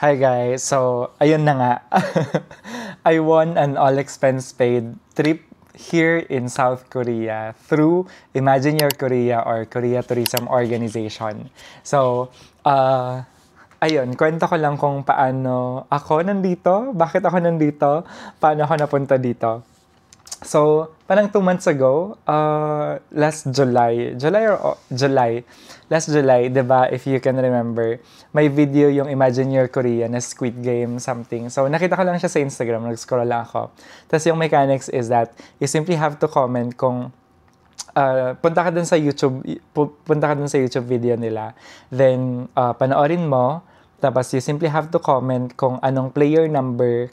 Hi guys, so ayun na nga. I won an all-expense-paid trip here in South Korea through Imagine Your Korea or Korea Tourism Organization. So, ayun, kwento ko lang kung paano ako nandito, bakit ako nandito, paano ako napunta dito. So, parang 2 months ago, last last July, 'di ba? If you can remember, may video yung Imagine Your Korea na Squid Game something. So, nakita ko lang siya sa Instagram, nag-scroll lang ako. Tapos yung mechanics is that you simply have to comment kung punta ka dun sa YouTube video nila. Then, panoorin mo, tapos you simply have to comment kung anong player number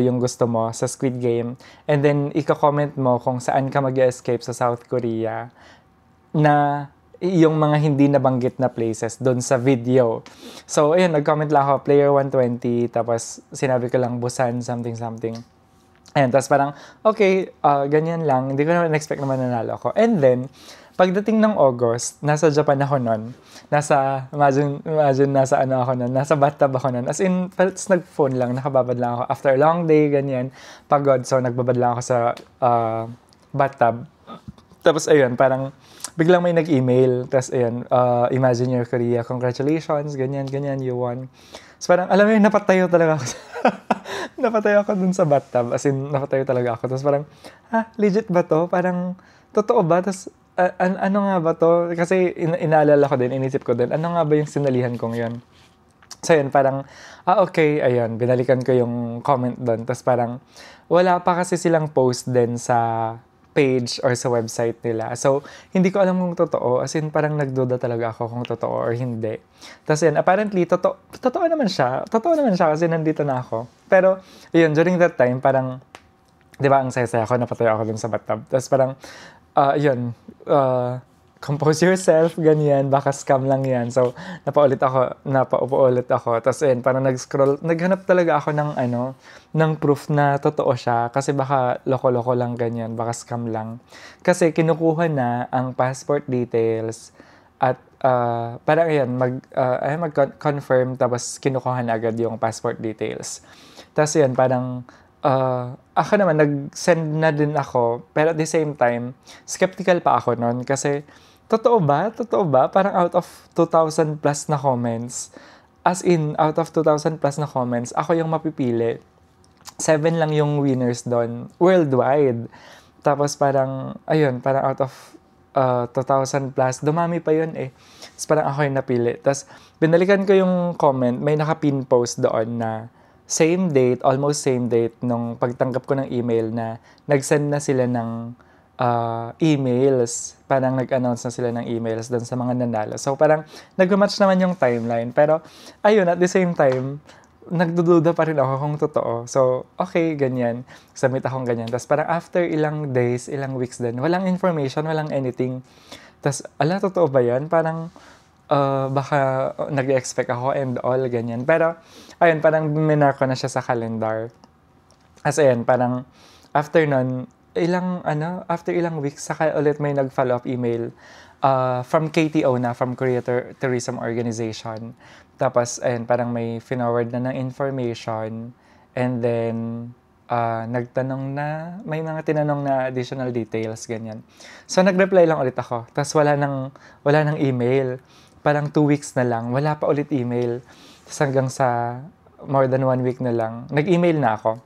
yung gusto mo sa Squid Game. And then, ika-comment mo kung saan ka mag-escape sa South Korea na yung mga hindi nabanggit na places doon sa video. So, ayun, nag-comment lang ako, player 120, tapos sinabi ko lang, Busan, something, something. Ayan, tapos parang, okay, ganyan lang. Hindi ko naman expect na mananalo ako. And then, pagdating ng August, nasa Japan ako nun. Imagine nasa ano ako nun, nasa bathtub ako nun. As in, parang nag-phone lang, nakababad lang ako. After a long day, ganyan, pagod. So, nagbabad lang ako sa bathtub. Tapos, ayun, parang, biglang may nag-email. Tapos, ayun, Imagine Your Korea, congratulations, ganyan, ganyan, you won. So, parang, alam mo yun, napatayo talaga ako. Napatayo ako dun sa bathtub. As in, napatayo talaga ako. Tapos parang, legit ba to? Parang, totoo ba? Tapos, ano nga ba to? Kasi inaalala ko din, inisip ko din, ano nga ba yung sinalihan kong yun? So, yun, parang, okay, ayun, binalikan ko yung comment doon. Tapos parang, wala pa kasi silang post din sa page or sa website nila. So, hindi ko alam kung totoo. As in, parang nagduda talaga ako kung totoo or hindi. Tapos yun, apparently, totoo naman siya. Totoo naman siya kasi nandito na ako. Pero, yun, during that time, parang, di ba, ang saya-saya ako, napatayo ako dun sa bathtub. Tapos parang, yun, compose yourself, ganyan, baka scam lang yan. So, napaupo ulit ako. Tapos, ayun, parang naghanap talaga ako ng proof na totoo siya. Kasi baka loko-loko lang ganyan, baka scam lang. Kasi kinukuha na ang passport details at parang ayun, mag-confirm tapos kinukuha na agad yung passport details. Tapos yun, parang ako naman, nag-send na din ako. Pero at the same time, skeptical pa ako noon kasi totoo ba? Totoo ba? Parang out of 2,000 plus na comments. As in, out of 2,000 plus na comments, ako yung mapipili. 7 lang yung winners doon, worldwide. Tapos parang, ayun, parang out of 2,000 plus, dumami pa yun eh. Tapos parang ako yung napili. Tapos, binalikan ko yung comment, may naka-pin post doon na same date, almost same date, nung pagtanggap ko ng email na nag-send na sila ng emails. Parang nag-announce na sila ng emails doon sa mga nanalo. So, parang nag-match naman yung timeline. Pero, ayun, at the same time, nagdududa pa rin ako kung totoo. So, okay, ganyan. Submit akong ganyan. Tapos parang after ilang days, ilang weeks din, walang information, walang anything. Tapos, totoo ba yan? Parang, baka nag-expect ako and all, ganyan. Pero, ayun, parang minar ko na siya sa calendar. As ayun, parang, after nun, after ilang weeks, saka ulit may nag-follow up email from KTO na, from Korea Tourism Organization. Tapos, ayun, parang may forward na ng information. And then, may mga tinanong na additional details, ganyan. So, nag-reply lang ulit ako. Tapos, wala nang email. Parang 2 weeks na lang, wala pa ulit email. Tapos, hanggang sa more than 1 week na lang, nag-email na ako.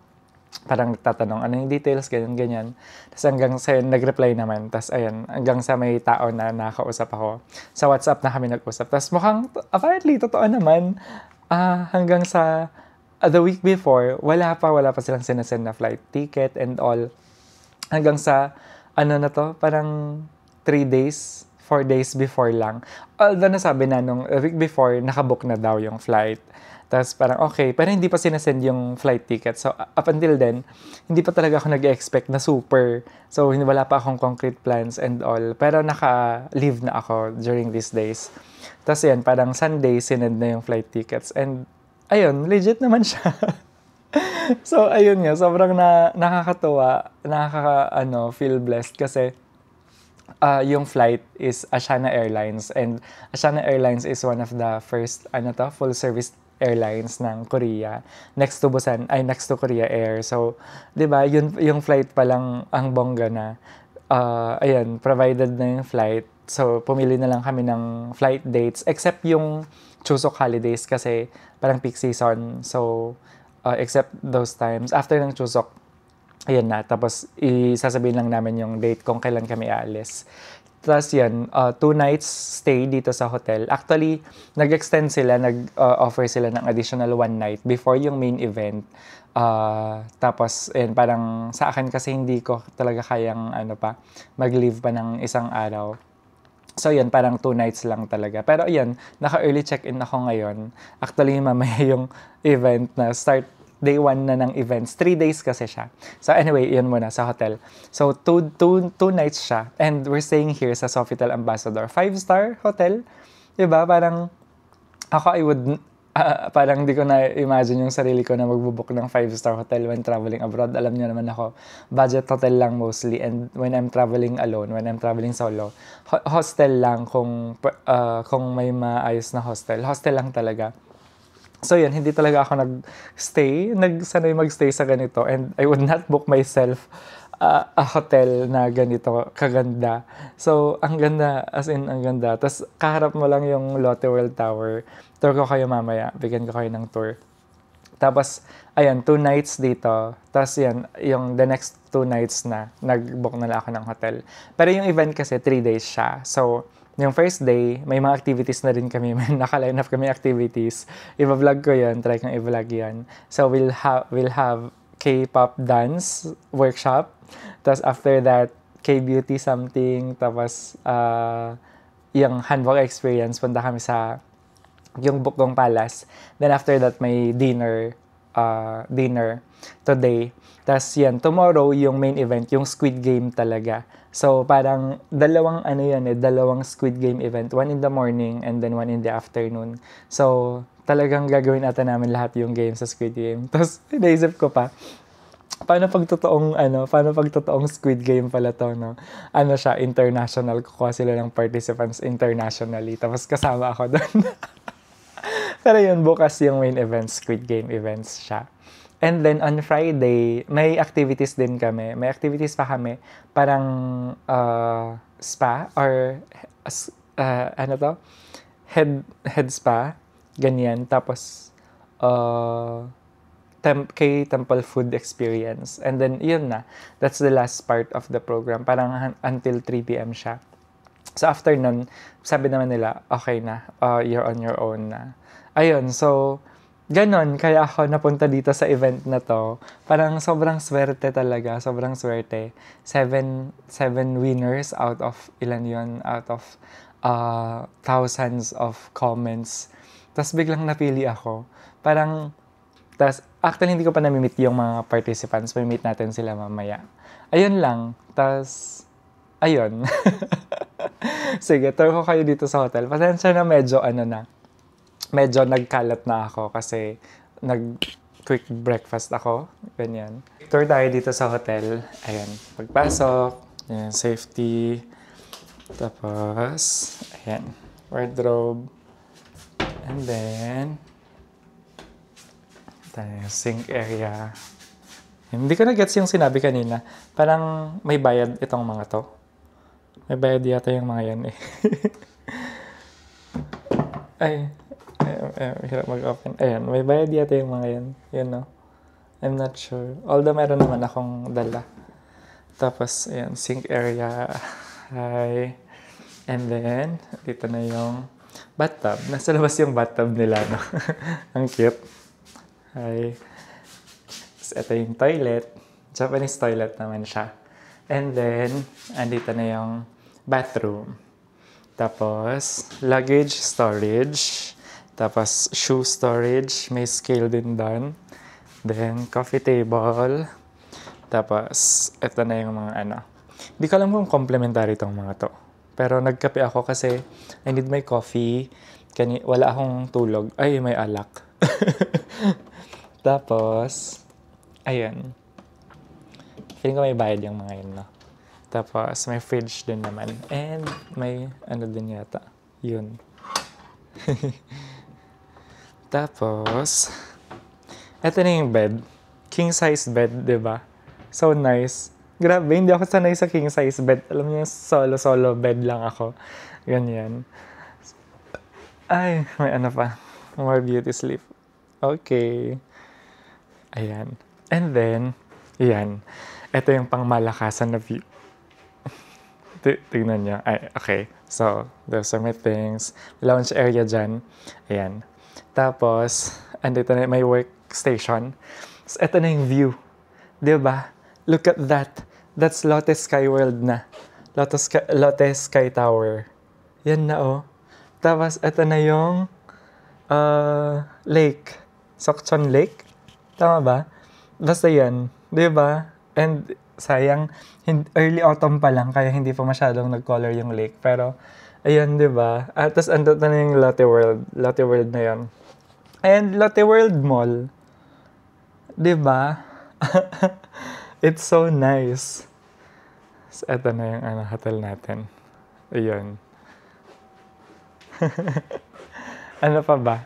Parang nagtatanong, ano yung details, ganyan. Tapos hanggang sa nag-reply naman. Tapos ayun, hanggang sa may tao na nakausap ako. Sa WhatsApp na kami nag-usap. Tapos mukhang, apparently, totoo naman. Hanggang sa the week before, wala pa silang sinasend na flight ticket and all. Hanggang sa, parang 3 days, 4 days before lang. Although nasabi na nung a week before, nakabook na daw yung flight. Tapos parang okay, pero hindi pa sinasend yung flight ticket. So up until then, hindi pa talaga ako nag-expect na super. So wala pa akong concrete plans and all. Pero naka-leave na ako during these days. Tapos yan, parang Sunday, sinend na yung flight tickets. And ayun, legit naman siya. So ayun nga, sobrang nakakatuwa, feel blessed kasi yung flight is Asiana Airlines, and Asiana Airlines is one of the first full service airlines ng Korea, next to Korea Air. So 'di ba yung flight pa lang ang bongga na. Ayan, provided na yung flight. So pumili na lang kami ng flight dates except yung Chuseok holidays kasi parang peak season. So except those times after ng Chuseok, ayan na. Tapos, isasabihin lang namin yung date kung kailan kami aalis. Tapos yan, 2 nights stay dito sa hotel. Actually, nag-extend sila, nag-offer sila ng additional 1 night before yung main event. Tapos, ayan, parang sa akin kasi hindi ko talaga kayang mag-leave pa ng isang araw. So, yan, parang 2 nights lang talaga. Pero, ayan, naka-early check-in ako ngayon. Actually, mamaya yung event na start day 1 na ng events. 3 days kasi siya. So anyway, yun muna sa hotel. So 2 nights siya. And we're staying here sa Sofitel Ambassador. 5-star hotel. Diba? Parang ako parang di ko na-imagine yung sarili ko na magbubook ng 5-star hotel when traveling abroad. Alam niyo naman ako, budget hotel lang mostly. And when I'm traveling alone, when I'm traveling solo, hostel lang kung may maayos na hostel. Hostel lang talaga. So yun, hindi talaga ako nagsanay magstay sa ganito, and I would not book myself a hotel na ganito kaganda. So, ang ganda, as in, ang ganda. Tapos, kaharap mo lang yung Lotte World Tower. Tour ko kayo mamaya, bigyan ko kayo ng tour. Tapos, ayan, 2 nights dito. Tapos yan, yung the next 2 nights na, nag-book na lang ako ng hotel. Pero yung event kasi, 3 days siya. So, yung first day, may mga activities na rin kami. May naka-line up kami activities. I-vlog ko yun. Try kong i-vlog yun. So, we'll have K-pop dance workshop. Tapos, after that, K-beauty something. Tapos, yung hanbok experience. Punta kami sa yung Bukgong Palace. Then, after that, may dinner today. Tapos, yan. Tomorrow, yung main event, yung Squid Game talaga. So, parang dalawang Squid Game event. 1 in the morning and then 1 in the afternoon. So, talagang gagawin ata namin lahat yung game sa Squid Game. Tapos, naisip ko pa, paano pag totoong Squid Game pala to, no? Siya, international. Kukuha sila ng participants internationally. Tapos, kasama ako doon. Pero yun, bukas yung main event, Squid Game events siya. And then on Friday, may activities din kami. May activities pa kami. Parang spa or head spa. Ganyan. Tapos Temple food experience. And then yun na. That's the last part of the program. Parang until 3 p.m. siya. So after nun, sabi naman nila, okay na. You're on your own na. Ayun, so ganon, kaya ako napunta dito sa event na to. Parang sobrang swerte talaga, sobrang swerte. 7 winners out of, ilan yun? Out of thousands of comments. Tapos biglang napili ako. Actually hindi ko pa nami-meet yung mga participants. May meet natin sila mamaya. Ayun lang. Tapos, ayun. Sige, tour ko kayo dito sa hotel. Pasensya na medyo nagkalat na ako kasi nag-quick breakfast ako. Ganyan. Tour tayo dito sa hotel. Ayan. Pagpasok. Ayan. Safety. Tapos, ayan. Wardrobe. And then, sink area. Hindi ko na-gets yung sinabi kanina. Parang may bayad itong mga to. May bayad yata yung mga yan eh. Hirap mag-open. Ayan, may bayad yata yung mga yan. Yun, no? I'm not sure. Although meron naman akong dala. Tapos, ayan, sink area. Hi. And then, dito na yung bathtub. Nasa labas yung bathtub nila, no? Ang cute. Hi. Tapos, ito yung toilet. Japanese toilet naman siya. And then, andito na yung bathroom. Tapos, luggage storage. Tapos, shoe storage. May scale din doon. Then, coffee table. Tapos, ito na yung mga Hindi ko alam kung complementary itong mga to. Pero nagkape ako kasi I need my coffee. Wala akong tulog. Ay, may alak. Tapos, ayun. Feeling ko may bayad yung mga yun, no? Tapos, may fridge din naman. And, may ano din yata. Yun. Tapos, eto na yung bed. King size bed, di ba? So nice. Grabe, hindi ako sanay sa king size bed. Alam niyo, solo bed lang ako. Ganyan. Ay, may ano pa. More beauty sleep. Okay. Ayan. And then, yan. Ito yung pangmalakasan na view. Tignan niyo. Ay, okay. So, those are my things. Lounge area dyan. Ayan. Tapos, andito na may workstation. So, ito na yung view. Diba? Look at that. That's Lotte Sky World na. Lotte Sky Tower. Yan na oh. Tapos, ito na yung lake. Sokchon Lake. Tama ba? Basta yan. Diba? And sayang, early autumn pa lang, kaya hindi pa masyadong nag-color yung lake. Pero, ayun, diba? At tapos, andito na yung Lotte World. Lotte World na yan. And Lotte World Mall. Diba? It's so nice. So, eto na yung hotel natin. Ayun. Ano pa ba?